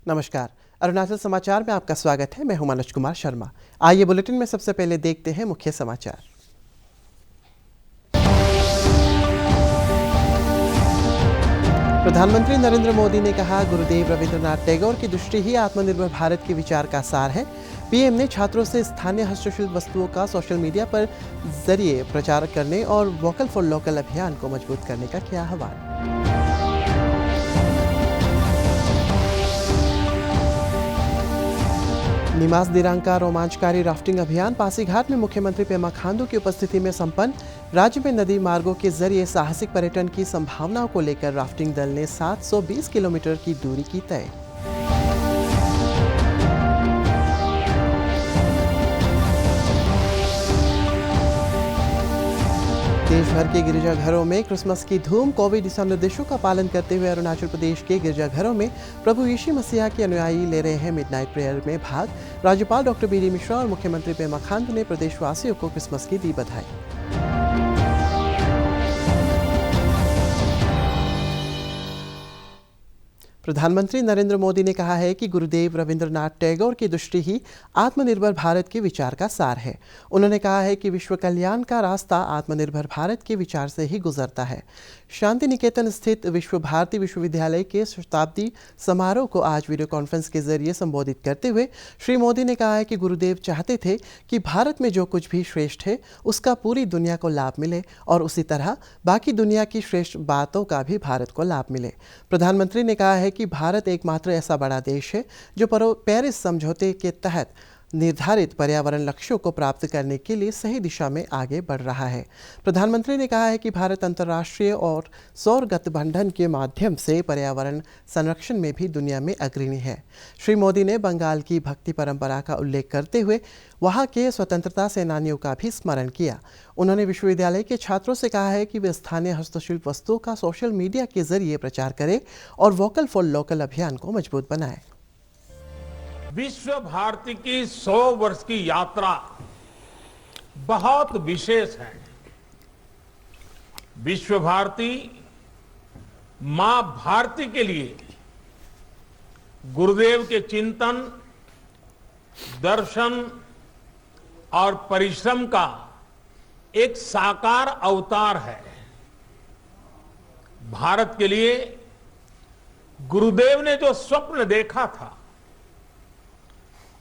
नमस्कार। अरुणाचल समाचार में आपका स्वागत है। मैं हूं मनोज कुमार शर्मा। आइए बुलेटिन में सबसे पहले देखते हैं मुख्य समाचार। प्रधानमंत्री नरेंद्र मोदी ने कहा, गुरुदेव रविंद्रनाथ टैगोर की दृष्टि ही आत्मनिर्भर भारत के विचार का सार है। पीएम ने छात्रों से स्थानीय हस्तशिल्प वस्तुओं का सोशल मीडिया पर जरिए प्रचार करने और वोकल फॉर लोकल अभियान को मजबूत करने का किया आह्वान। निमास दिरांग का रोमांचकारी राफ्टिंग अभियान पासीघाट में मुख्यमंत्री पेमा खांडू की उपस्थिति में संपन्न। राज्य में नदी मार्गों के जरिए साहसिक पर्यटन की संभावनाओं को लेकर राफ्टिंग दल ने 720 किलोमीटर की दूरी की तय। देश भर के गिरजाघरों में क्रिसमस की धूम। कोविड दिशा निर्देशों का पालन करते हुए अरुणाचल प्रदेश के गिरजाघरों में प्रभु यीशु मसीह के अनुयायी ले रहे हैं मिडनाइट प्रेयर में भाग। राज्यपाल डॉक्टर बी.डी. मिश्रा और मुख्यमंत्री पेमा खांडू ने प्रदेशवासियों को क्रिसमस की दी बधाई। प्रधानमंत्री नरेंद्र मोदी ने कहा है कि गुरुदेव रविंद्रनाथ टैगोर की दृष्टि ही आत्मनिर्भर भारत के विचार का सार है। उन्होंने कहा है कि विश्व कल्याण का रास्ता आत्मनिर्भर भारत के विचार से ही गुजरता है। शांति निकेतन स्थित विश्व भारती विश्वविद्यालय के शताब्दी समारोह को आज वीडियो कॉन्फ्रेंस के जरिए संबोधित करते हुए श्री मोदी ने कहा है कि गुरुदेव चाहते थे कि भारत में जो कुछ भी श्रेष्ठ है उसका पूरी दुनिया को लाभ मिले और उसी तरह बाकी दुनिया की श्रेष्ठ बातों का भी भारत को लाभ मिले। प्रधानमंत्री ने कहा है कि भारत एकमात्र ऐसा बड़ा देश है जो पेरिस समझौते के तहत निर्धारित पर्यावरण लक्ष्यों को प्राप्त करने के लिए सही दिशा में आगे बढ़ रहा है। प्रधानमंत्री ने कहा है कि भारत अंतर्राष्ट्रीय और सौर गठबंधन के माध्यम से पर्यावरण संरक्षण में भी दुनिया में अग्रणी है। श्री मोदी ने बंगाल की भक्ति परंपरा का उल्लेख करते हुए वहां के स्वतंत्रता सेनानियों का भी स्मरण किया। उन्होंने विश्वविद्यालय के छात्रों से कहा है कि वे स्थानीय हस्तशिल्प वस्तुओं का सोशल मीडिया के जरिए प्रचार करें और वोकल फॉर लोकल अभियान को मजबूत बनाएं। विश्व भारती की 100 वर्ष की यात्रा बहुत विशेष है। विश्व भारती मां भारती के लिए गुरुदेव के चिंतन, दर्शन और परिश्रम का एक साकार अवतार है। भारत के लिए गुरुदेव ने जो स्वप्न देखा था,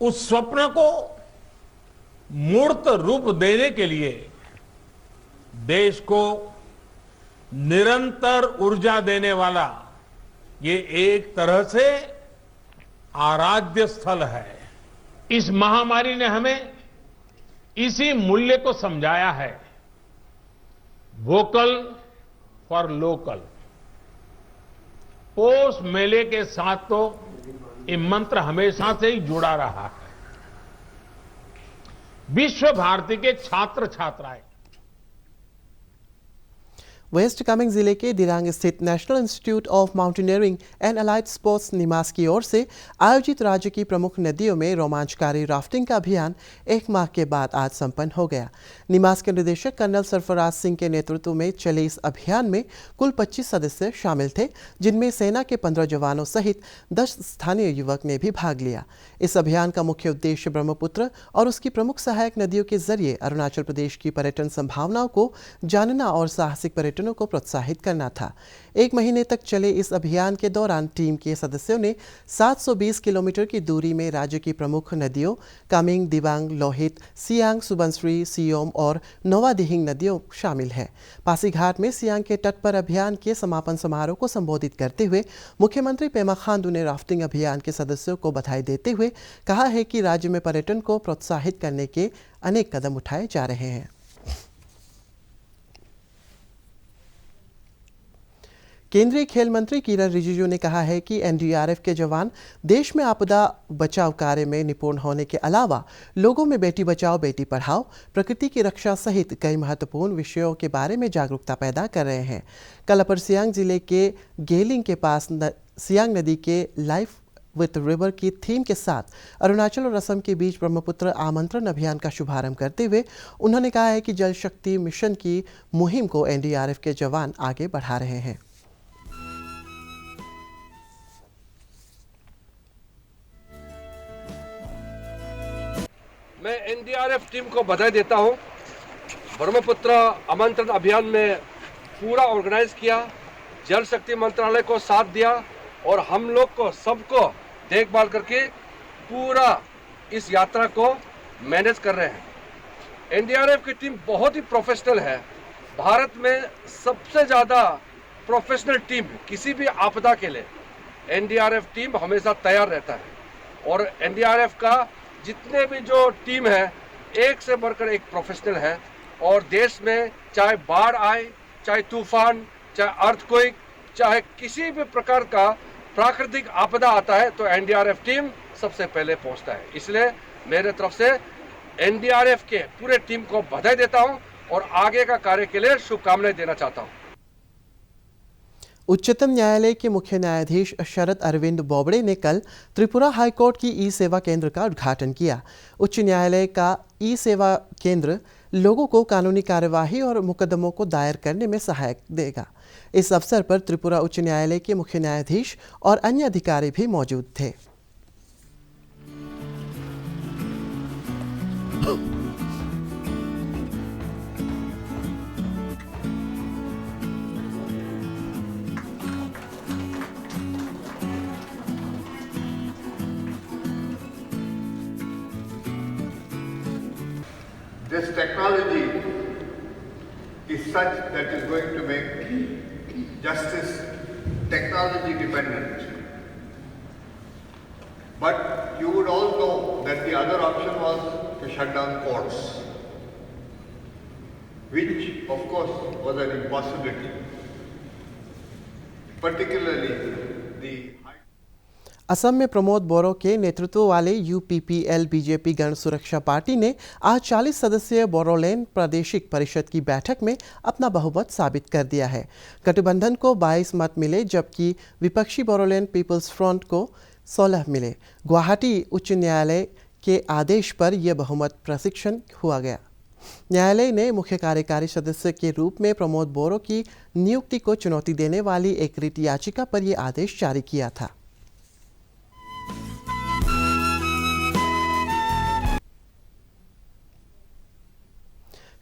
उस स्वप्न को मूर्त रूप देने के लिए देश को निरंतर ऊर्जा देने वाला ये एक तरह से आराध्य स्थल है। इस महामारी ने हमें इसी मूल्य को समझाया है। Vocal for local. पोष मेले के साथ तो ये मंत्र हमेशा से ही जुड़ा रहा है। विश्व भारती के छात्र छात्राएं वेस्ट कामेंग जिले के दिरांग स्थित national institute of mountaineering and allied sports NIMAS की ओर से आयोजित राज्य की प्रमुख नदियों में रोमांचकारी राफ्टिंग का अभियान 1 माह के बाद आज संपन्न हो गया। निमास के निदेशक कर्नल सरफराज सिंह के नेतृत्व में चले इस अभियान में कुल 25 सदस्य शामिल थे, जिनमें सेना के 15 जवानों सहित 10 स्थानीय युवक ने भी भाग लिया। इस अभियान का मुख्य उद्देश्य ब्रह्मपुत्र और उसकी प्रमुख सहायक नदियों के जरिए अरुणाचल प्रदेश की पर्यटन संभावनाओं को जानना और साहसिक पर्यटन को प्रोत्साहित करना था। 1 महीने तक चले इस अभियान के दौरान टीम के सदस्यों ने 720 किलोमीटर की दूरी में राज्य की प्रमुख नदियों कामेंग, दिबांग, लोहित, सियांग, सुबनसिरी, सियोम और नोवादिहिंग नदियों शामिल है। पासीघाट में सियांग के तट पर अभियान के समापन समारोह को संबोधित करते हुए मुख्यमंत्री पेमा खांडू ने राफ्टिंग अभियान के सदस्यों को बधाई देते हुए कहा है कि राज्य में पर्यटन को प्रोत्साहित करने के अनेक कदम उठाए जा रहे हैं। केंद्रीय खेल मंत्री किरण रिजिजू ने कहा है कि एनडीआरएफ के जवान देश में आपदा बचाव कार्य में निपुण होने के अलावा लोगों में बेटी बचाओ बेटी पढ़ाओ, प्रकृति की रक्षा सहित कई महत्वपूर्ण विषयों के बारे में जागरूकता पैदा कर रहे हैं। कल अपर सियांग जिले के गेलिंग के पास सियांग नदी के लाइफ विथ रिवर की थीम के साथ अरुणाचल और असम के बीच ब्रह्मपुत्र आमंत्रण अभियान का शुभारंभ करते हुए उन्होंने कहा है कि जल शक्ति मिशन की मुहिम को एनडीआरएफ के जवान आगे बढ़ा रहे हैं। एनडीआरएफ टीम को बधाई देता हूं। ब्रह्मपुत्र आमंत्रण अभियान में पूरा ऑर्गेनाइज किया, जल शक्ति मंत्रालय को साथ दिया और हम लोग को सबको देखभाल करके पूरा इस यात्रा को मैनेज कर रहे हैं। एनडीआरएफ की टीम बहुत ही प्रोफेशनल है। भारत में सबसे ज़्यादा प्रोफेशनल टीम किसी भी आपदा के लिए एनडीआरएफ टीम हमेशा तैयार रहता है और एनडीआरएफ का जितने भी जो टीम है एक से बढ़कर एक प्रोफेशनल है और देश में चाहे बाढ़ आए, चाहे तूफान, चाहे अर्थक्वेक, चाहे किसी भी प्रकार का प्राकृतिक आपदा आता है तो एनडीआरएफ टीम सबसे पहले पहुंचता है। इसलिए मेरे तरफ से एनडीआरएफ के पूरे टीम को बधाई देता हूं और आगे का कार्य के लिए शुभकामनाएं देना चाहता हूं। उच्चतम न्यायालय के मुख्य न्यायाधीश शरद अरविंद बोबड़े ने कल त्रिपुरा हाईकोर्ट की ई सेवा केंद्र का उद्घाटन किया। उच्च न्यायालय का ई सेवा केंद्र लोगों को कानूनी कार्यवाही और मुकदमों को दायर करने में सहायक देगा। इस अवसर पर त्रिपुरा उच्च न्यायालय के मुख्य न्यायाधीश और अन्य अधिकारी भी मौजूद थे। This technology is such that is going to make justice technology dependent. But you would all know that the other option was to shut down courts, which of course was an impossibility, particularly the Assam में प्रमोद बोरो के नेतृत्व वाले UPPL BJP गण सुरक्षा party ने आज 40 सदस्यीय बोरोलैंड प्रादेशिक परिषद की बैठक में अपना बहुमत साबित कर दिया है। गठबंधन को 22 मत मिले जबकि विपक्षी बोरोलैंड पीपल्स फ्रंट को 16 मिले। गुवाहाटी उच्च न्यायालय के आदेश पर यह बहुमत प्रशिक्षण हुआ गया। न्यायालय ने मुख्य कार्यकारी सदस्य के रूप में प्रमोद बोरो की नियुक्ति को चुनौती देने वाली एक रिट याचिका पर यह आदेश जारी किया था।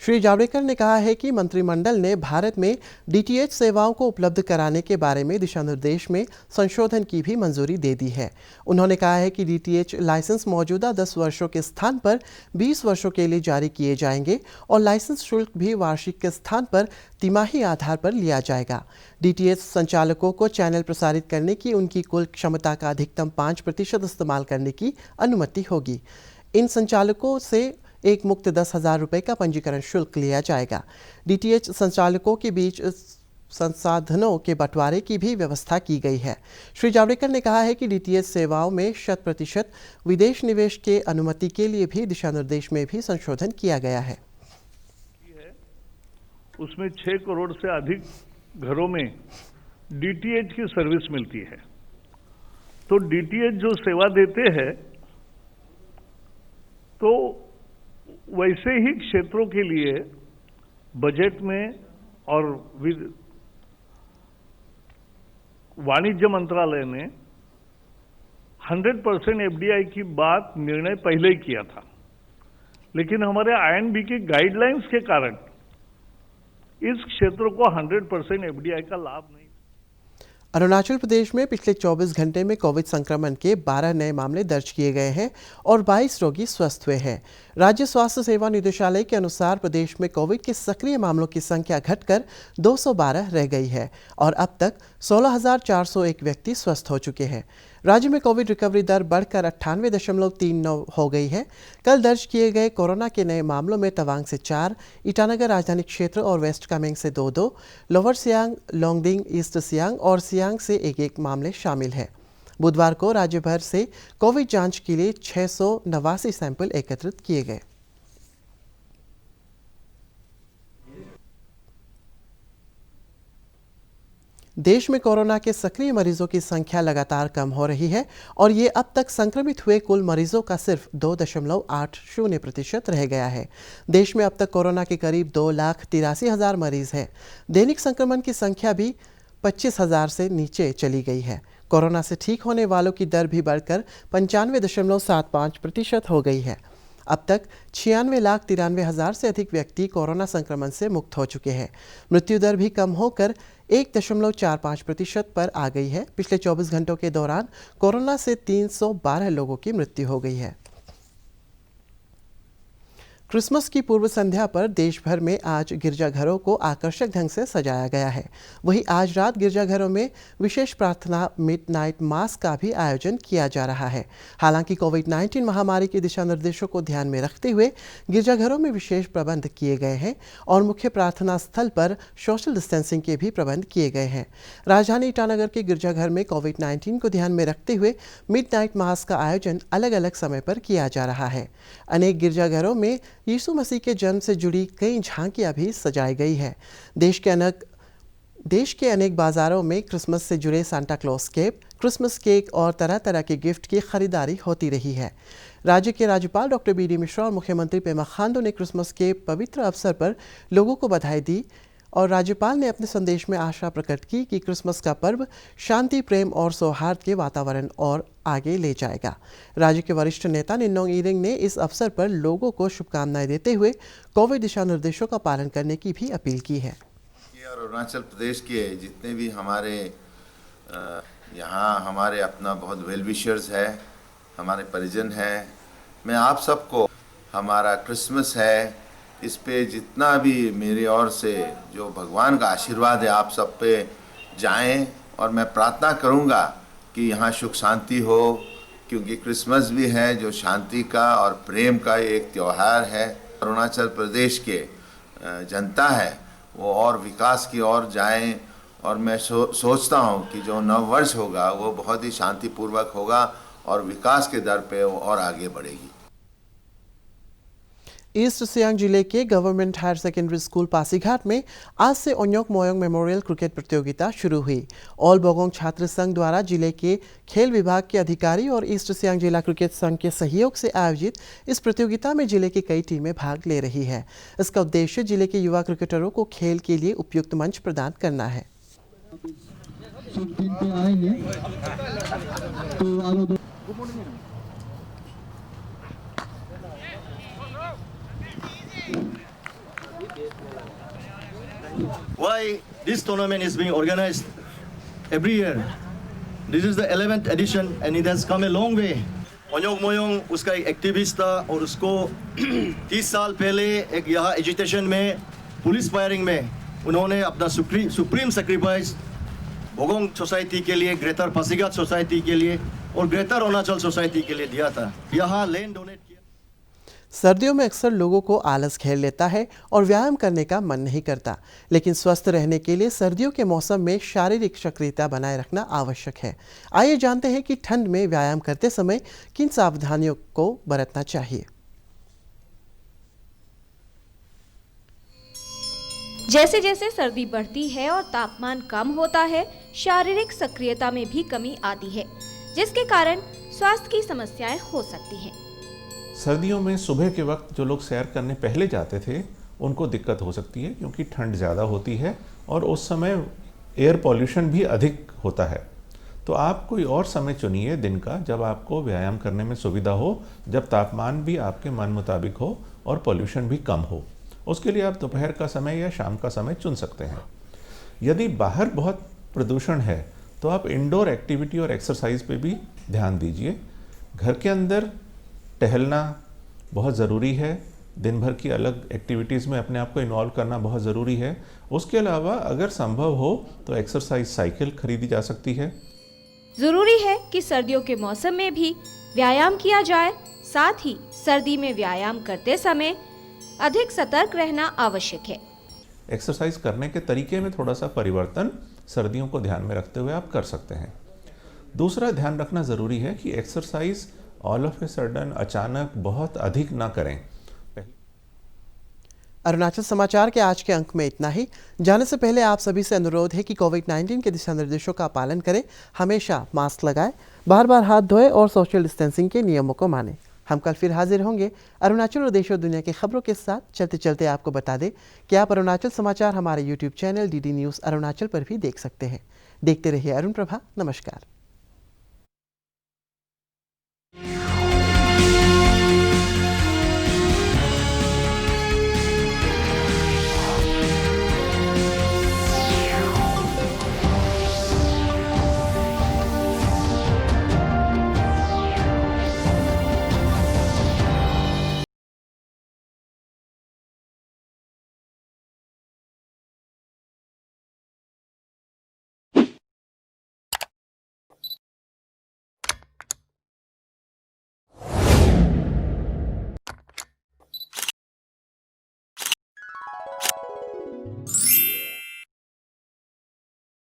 श्री जावड़ेकर ने कहा है कि मंत्रिमंडल ने भारत में डीटीएच सेवाओं को उपलब्ध कराने के बारे में दिशानिर्देश में संशोधन की भी मंजूरी दे दी है। उन्होंने कहा है कि डीटीएच लाइसेंस मौजूदा 10 वर्षों के स्थान पर 20 वर्षों के लिए जारी किए जाएंगे और लाइसेंस शुल्क भी वार्षिक के स्थान पर तिमाही आधार पर लिया जाएगा। डीटीएच संचालकों को चैनल प्रसारित करने की उनकी कुल क्षमता का अधिकतम 5% इस्तेमाल करने की अनुमति होगी। इन संचालकों से एक मुक्त 10,000 रुपये का पंजीकरण शुल्क लिया जाएगा। डीटीएच संचालकों के बीच संसाधनों के बंटवारे की भी व्यवस्था की गई है। श्री जावड़ेकर ने कहा है कि डीटीएच सेवाओं में 100% विदेश निवेश के अनुमति के लिए भी दिशानिर्देश में भी संशोधन किया गया है। उसमें 6 करोड़ से अधिक घरों में डीटीएच की सर्विस मिलती है। तो डीटीएच जो सेवा देते हैं तो वैसे ही क्षेत्रों के लिए बजट में और वाणिज्य मंत्रालय ने 100% एफडीआई की बात निर्णय पहले ही किया था, लेकिन हमारे आईएनबी की गाइडलाइंस के कारण इस क्षेत्र को 100% एफडीआई का लाभ नहीं। अरुणाचल प्रदेश में पिछले 24 घंटे में कोविड संक्रमण के 12 नए मामले दर्ज किए गए हैं और 22 रोगी स्वस्थ हुए हैं। राज्य स्वास्थ्य सेवा निदेशालय के अनुसार प्रदेश में कोविड के सक्रिय मामलों की संख्या घटकर 212 रह गई है और अब तक 16,401 व्यक्ति स्वस्थ हो चुके हैं। राज्य में कोविड रिकवरी दर बढ़कर 98.39 हो गई है। कल दर्ज किए गए कोरोना के नए मामलों में तवांग से 4, ईटानगर राजधानी क्षेत्र और वेस्ट कामेंग से 2-2, लोअर सियांग, लोंगडिंग, ईस्ट सियांग और सियांग से 1-1 मामले शामिल हैं। बुधवार को राज्य भर से कोविड जांच के लिए 689 सैंपल एकत्रित किए गए। देश में कोरोना के सक्रिय मरीजों की संख्या लगातार कम हो रही है और ये अब तक संक्रमित हुए कुल मरीजों का सिर्फ 2.80% रह गया है। देश में अब तक कोरोना के करीब 2,83,000 मरीज हैं। दैनिक संक्रमण की संख्या भी 25,000 से नीचे चली गई है। कोरोना से ठीक होने वालों की दर भी बढ़कर 95.75% हो गई है। अब तक 96,93,000 से अधिक व्यक्ति कोरोना संक्रमण से मुक्त हो चुके हैं। मृत्यु दर भी कम होकर 1.45% पर आ गई है। पिछले 24 घंटों के दौरान कोरोना से 312 लोगों की मृत्यु हो गई है। क्रिसमस की पूर्व संध्या पर देश भर में आज गिरजाघरों को आकर्षक ढंग से सजाया गया है। वहीं आज रात गिरजाघरों में विशेष प्रार्थना मिडनाइट मास का भी आयोजन किया जा रहा है। हालांकि कोविड-19 महामारी के दिशा निर्देशों को ध्यान में रखते हुए गिरजाघरों में विशेष प्रबंध किए गए हैं और मुख्य प्रार्थना स्थल पर सोशल डिस्टेंसिंग के भी प्रबंध किए गए हैं। राजधानी ईटानगर के गिरजाघर में कोविड-19 को ध्यान में रखते हुए मिडनाइट मास का आयोजन अलग अलग समय पर किया जा रहा है। अनेक गिरजाघरों में यीशु मसीह के जन्म से जुड़ी कई झांकियां भी सजाई गई है। देश के अनेक बाजारों में क्रिसमस से जुड़े Santa Claus cap, Christmas cake और तरह तरह के गिफ्ट की खरीदारी होती रही है। राज्य के राज्यपाल डॉक्टर बी डी मिश्रा और मुख्यमंत्री पेमा खांडू ने क्रिसमस के पवित्र अवसर पर लोगों को बधाई दी और राज्यपाल ने अपने संदेश में आशा प्रकट की कि क्रिसमस का पर्व शांति, प्रेम और सौहार्द के वातावरण और आगे ले जाएगा। राज्य के वरिष्ठ नेता निन्नोंग इरिंग ने इस अवसर पर लोगों को शुभकामनाएं देते हुए कोविड दिशा निर्देशों का पालन करने की भी अपील की है। और अरुणाचल प्रदेश के जितने भी हमारे यहाँ हमारे अपना बहुत वेल विशर्स है, हमारे परिजन हैं, मैं आप सबको हमारा क्रिसमस है इस पे जितना भी मेरी ओर से जो भगवान का आशीर्वाद है आप सब पे जाएं और मैं प्रार्थना करूंगा कि यहाँ सुख शांति हो, क्योंकि क्रिसमस भी है जो शांति का और प्रेम का एक त्यौहार है। अरुणाचल प्रदेश के जनता है वो और विकास की ओर जाएं और मैं सोचता हूँ कि जो नव वर्ष होगा वो बहुत ही शांतिपूर्वक होगा और विकास के दर पे वो और आगे बढ़ेगी। ईस्ट सियांग जिले के government higher secondary school Pasighat में आज से ओन्योक मोयोंग मेमोरियल क्रिकेट प्रतियोगिता शुरू हुई। ऑल बोगोंग छात्र संघ द्वारा जिले के खेल विभाग के अधिकारी और ईस्ट सियांग जिला क्रिकेट संघ के सहयोग से आयोजित इस प्रतियोगिता में जिले की कई टीमें भाग ले रही है। इसका उद्देश्य जिले के युवा क्रिकेटरों को खेल के लिए उपयुक्त मंच प्रदान करना है। Why this tournament is being organized every year? This is the 11th edition and it has come a long way. ओन्योक Moyong उसका एक एक्टिविस्ट था और उसको 30 साल पहले एक यहाँ एजुटेशन में पुलिस फायरिंग में उन्होंने अपना सुप्रीम सेक्रीफाइस बोगोंग सोसाइटी के लिए, ग्रेटर पासीघाट सोसाइटी के लिए और ग्रेटर अरुणाचल सोसाइटी के लिए दिया था। यहाँ लैंड डोनेट किया। सर्दियों में अक्सर लोगों को आलस घेर लेता है और व्यायाम करने का मन नहीं करता, लेकिन स्वस्थ रहने के लिए सर्दियों के मौसम में शारीरिक सक्रियता बनाए रखना आवश्यक है। आइए जानते हैं कि ठंड में व्यायाम करते समय किन सावधानियों को बरतना चाहिए। जैसे जैसे सर्दी बढ़ती है और तापमान कम होता है, शारीरिक सक्रियता में भी कमी आती है, जिसके कारण स्वास्थ्य की समस्याएं हो सकती हैं। सर्दियों में सुबह के वक्त जो लोग सैर करने पहले जाते थे उनको दिक्कत हो सकती है, क्योंकि ठंड ज़्यादा होती है और उस समय एयर पॉल्यूशन भी अधिक होता है। तो आप कोई और समय चुनिए दिन का जब आपको व्यायाम करने में सुविधा हो, जब तापमान भी आपके मन मुताबिक हो और पॉल्यूशन भी कम हो। उसके लिए आप दोपहर का समय या शाम का समय चुन सकते हैं। यदि बाहर बहुत प्रदूषण है तो आप इंडोर एक्टिविटी और एक्सरसाइज पे भी ध्यान दीजिए। घर के अंदर टहलना बहुत ज़रूरी है। दिन भर की अलग एक्टिविटीज़ में अपने आप को इन्वॉल्व करना बहुत ज़रूरी है। उसके अलावा अगर संभव हो तो एक्सरसाइज साइकिल खरीदी जा सकती है। जरूरी है कि सर्दियों के मौसम में भी व्यायाम किया जाए। साथ ही सर्दी में व्यायाम करते समय अधिक सतर्क रहना आवश्यक है। एक्सरसाइज करने के तरीके में थोड़ा सा परिवर्तन सर्दियों को ध्यान में रखते हुए आप कर सकते हैं। दूसरा ध्यान रखना ज़रूरी है कि exercise all of a sudden अचानक बहुत अधिक ना करें। अरुणाचल समाचार के आज के अंक में इतना ही। जाने से पहले आप सभी से अनुरोध है कि कोविड-19 के दिशा निर्देशों का पालन करें, हमेशा मास्क लगाएं, बार बार हाथ धोएं और सोशल डिस्टेंसिंग के नियमों को मानें। हम कल फिर हाजिर होंगे अरुणाचल और देश और दुनिया की खबरों के साथ। चलते चलते आपको बता दें कि आप अरुणाचल समाचार हमारे YouTube channel DD news Arunachal पर भी देख सकते हैं। देखते रहिए अरुण प्रभा। नमस्कार।